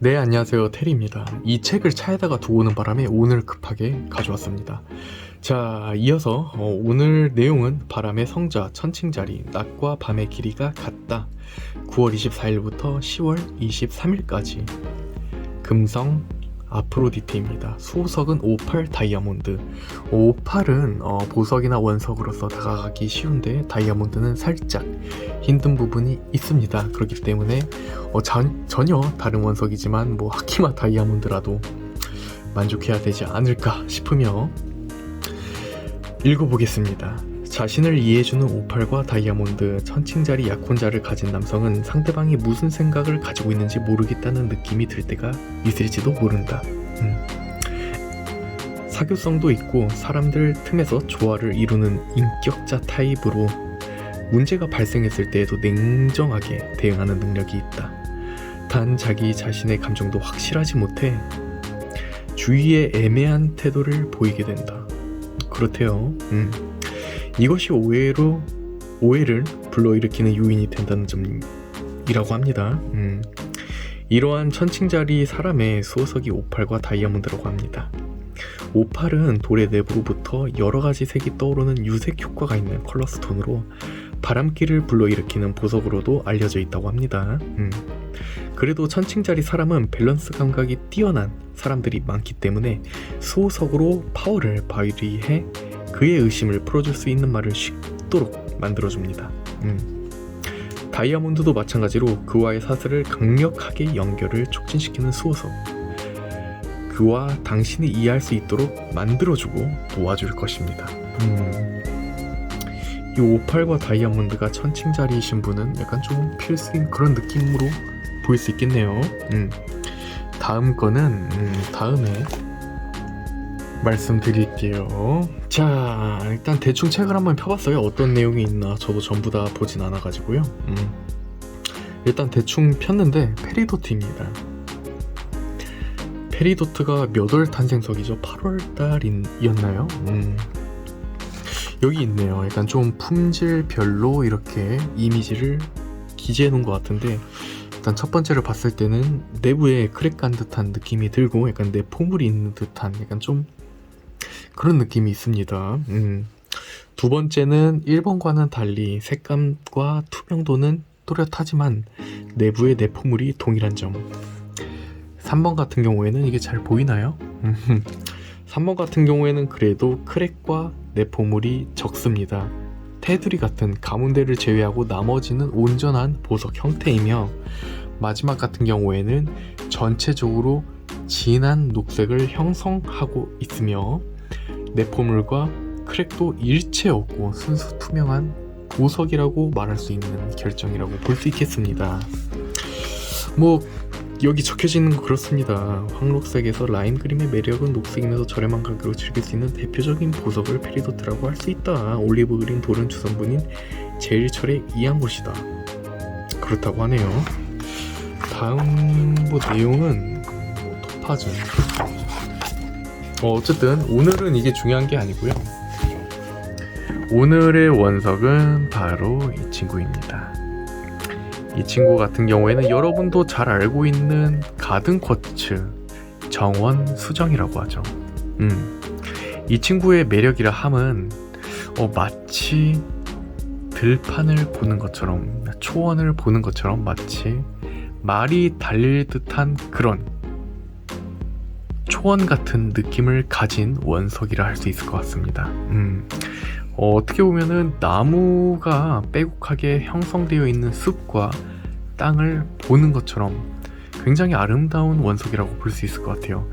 네, 안녕하세요. 테리입니다. 이 책을 차에다가 두고 오는 바람에 오늘 급하게 가져왔습니다. 자, 이어서 오늘 내용은 바람의 성자 천칭자리 낮과 밤의 길이가 같다. 9월 24일부터 10월 23일까지 금성 아프로디테입니다. 수호석은 58 다이아몬드. 58은 보석이나 원석으로서 다가가기 쉬운데 다이아몬드는 살짝 힘든 부분이 있습니다. 그렇기 때문에 전혀 다른 원석이지만 하키마 다이아몬드라도 만족해야 되지 않을까 싶으며 읽어보겠습니다. 자신을 이해해주는 58과 다이아몬드, 천칭자리 약혼자를 가진 남성은 상대방이 무슨 생각을 가지고 있는지 모르겠다는 느낌이 들 때가 있을지도 모른다. 사교성도 있고 사람들 틈에서 조화를 이루는 인격자 타입으로 문제가 발생했을 때에도 냉정하게 대응하는 능력이 있다. 단 자기 자신의 감정도 확실하지 못해 주위에 애매한 태도를 보이게 된다. 그렇대요. 이것이 오해를 불러일으키는 요인이 된다는 점이라고 합니다. 이러한 천칭자리 사람의 수호석이 58과 다이아몬드라고 합니다. 58은 돌의 내부로부터 여러가지 색이 떠오르는 유색 효과가 있는 컬러스톤으로 바람길을 불러일으키는 보석으로도 알려져 있다고 합니다. 그래도 천칭자리 사람은 밸런스 감각이 뛰어난 사람들이 많기 때문에 수호석으로 파워를 발휘해 그의 의심을 풀어줄 수 있는 말을 쉽도록 만들어줍니다. 다이아몬드도 마찬가지로 그와의 사슬을 강력하게 연결을 촉진시키는 수호석. 그와 당신이 이해할 수 있도록 만들어주고 도와줄 것입니다. 이 58과 다이아몬드가 천칭자리이신 분은 약간 좀 필수인 그런 느낌으로 보일 수 있겠네요. 다음 거는 다음에 말씀드릴게요. 자, 일단 대충 책을 한번 펴봤어요. 어떤 내용이 있나 저도 전부 다 보진 않아가지고요. 일단 대충 폈는데 페리도트입니다. 페리도트가 몇 월 탄생석이죠? 8월달이었나요? 여기 있네요. 약간 좀 품질별로 이렇게 이미지를 기재해 놓은 것 같은데 일단 첫 번째를 봤을 때는 내부에 크랙 간 듯한 느낌이 들고 약간 내포물이 있는 듯한 약간 좀 그런 느낌이 있습니다. 두 번째는 1번과는 달리 색감과 투명도는 또렷하지만 내부의 내포물이 동일한 점. 3번 같은 경우에는 이게 잘 보이나요? 3번 같은 경우에는 그래도 크랙과 내포물이 적습니다. 테두리 같은 가운데를 제외하고 나머지는 온전한 보석 형태이며 마지막 같은 경우에는 전체적으로 진한 녹색을 형성하고 있으며 내포물과 크랙도 일체 없고 순수 투명한 보석이라고 말할 수 있는 결정이라고 볼 수 있겠습니다. 여기 적혀져 있는 거 그렇습니다. 황록색에서 라임 그림의 매력은 녹색이면서 저렴한 가격으로 즐길 수 있는 대표적인 보석을 페리도트라고 할 수 있다. 올리브 그린 돌은 주성분인 제일철의 이양곳이다. 그렇다고 하네요. 다음 내용은 토파즈. 어쨌든 오늘은 이게 중요한 게 아니고요. 오늘의 원석은 바로 이 친구입니다. 이 친구 같은 경우에는 여러분도 잘 알고 있는 가든쿼츠 정원 수정이라고 하죠. 이 친구의 매력이라 함은 마치 들판을 보는 것처럼 초원을 보는 것처럼 마치 말이 달릴 듯한 그런 초원 같은 느낌을 가진 원석이라 할 수 있을 것 같습니다. 어떻게 보면은 나무가 빼곡하게 형성되어 있는 숲과 땅을 보는 것처럼 굉장히 아름다운 원석이라고 볼 수 있을 것 같아요.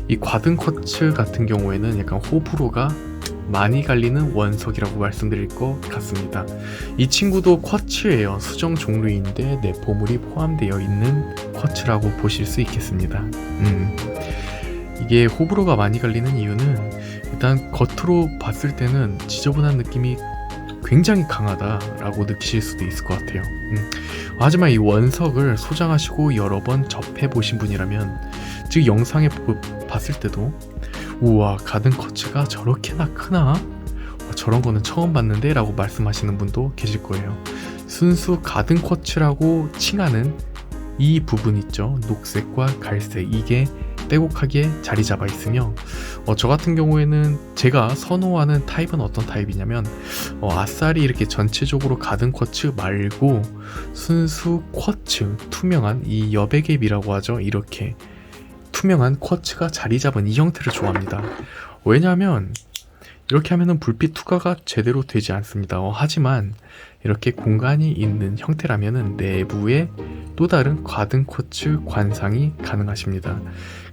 이 과든쿼츠 같은 경우에는 약간 호불호가 많이 갈리는 원석이라고 말씀드릴 것 같습니다. 이 친구도 쿼츠예요. 수정 종류인데 내포물이 포함되어 있는 쿼츠라고 보실 수 있겠습니다. 이게 호불호가 많이 갈리는 이유는 일단 겉으로 봤을 때는 지저분한 느낌이 굉장히 강하다라고 느끼실 수도 있을 것 같아요. 하지만 이 원석을 소장하시고 여러 번 접해보신 분이라면 즉 영상에 봤을 때도 우와 가든쿼츠가 저렇게나 크나? 저런 거는 처음 봤는데 라고 말씀하시는 분도 계실 거예요. 순수 가든쿼츠라고 칭하는 이 부분 있죠. 녹색과 갈색, 이게 빼곡하게 자리 잡아 있으며 저 같은 경우에는 제가 선호하는 타입은 어떤 타입이냐면 아싸리 이렇게 전체적으로 가든 쿼츠 말고 순수 쿼츠, 투명한 이 여백앱이라고 하죠. 이렇게 투명한 쿼츠가 자리 잡은 이 형태를 좋아합니다. 왜냐하면 이렇게 하면은 불빛 투과가 제대로 되지 않습니다. 하지만 이렇게 공간이 있는 형태라면은 내부에 또 다른 가든 쿼츠 관상이 가능하십니다.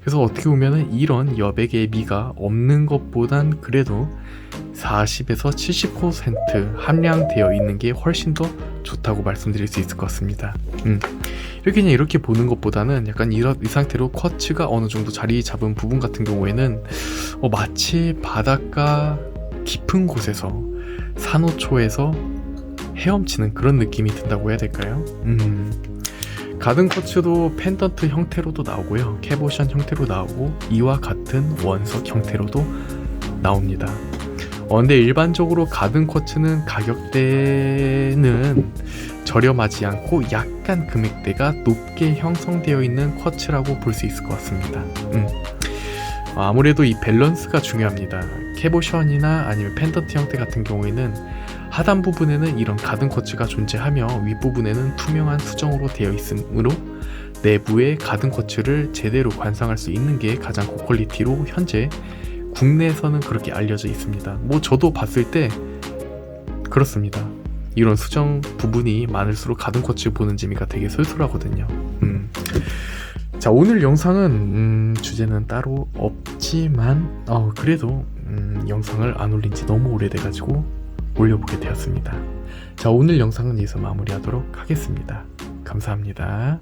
그래서 어떻게 보면은 이런 여백의 미가 없는 것보단 그래도 40에서 70% 함량되어 있는 게 훨씬 더 좋다고 말씀드릴 수 있을 것 같습니다. 이렇게 그냥 이렇게 보는 것보다는 약간 이 상태로 쿼츠가 어느 정도 자리 잡은 부분 같은 경우에는 마치 바닷가 깊은 곳에서 산호초에서 헤엄치는 그런 느낌이 든다고 해야 될까요? 가든 쿼츠도 펜던트 형태로도 나오고요, 캐보션 형태로 나오고 이와 같은 원석 형태로도 나옵니다. 근데 일반적으로 가든 쿼츠는 가격대는 저렴하지 않고 약간 금액대가 높게 형성되어 있는 쿼츠라고 볼 수 있을 것 같습니다. 아무래도 이 밸런스가 중요합니다. 캐보션이나 아니면 펜던트 형태 같은 경우에는 하단 부분에는 이런 가든 쿼츠가 존재하며 윗부분에는 투명한 수정으로 되어 있으므로 내부에 가든 쿼츠를 제대로 관상할 수 있는 게 가장 고퀄리티로 현재 국내에서는 그렇게 알려져 있습니다. 저도 봤을 때 그렇습니다. 이런 수정 부분이 많을수록 가든 쿼츠 보는 재미가 되게 쏠쏠하거든요. 자, 오늘 영상은 주제는 따로 없지만 그래도 영상을 안 올린 지 너무 오래돼가지고 올려보게 되었습니다. 자, 오늘 영상은 여기서 마무리하도록 하겠습니다. 감사합니다.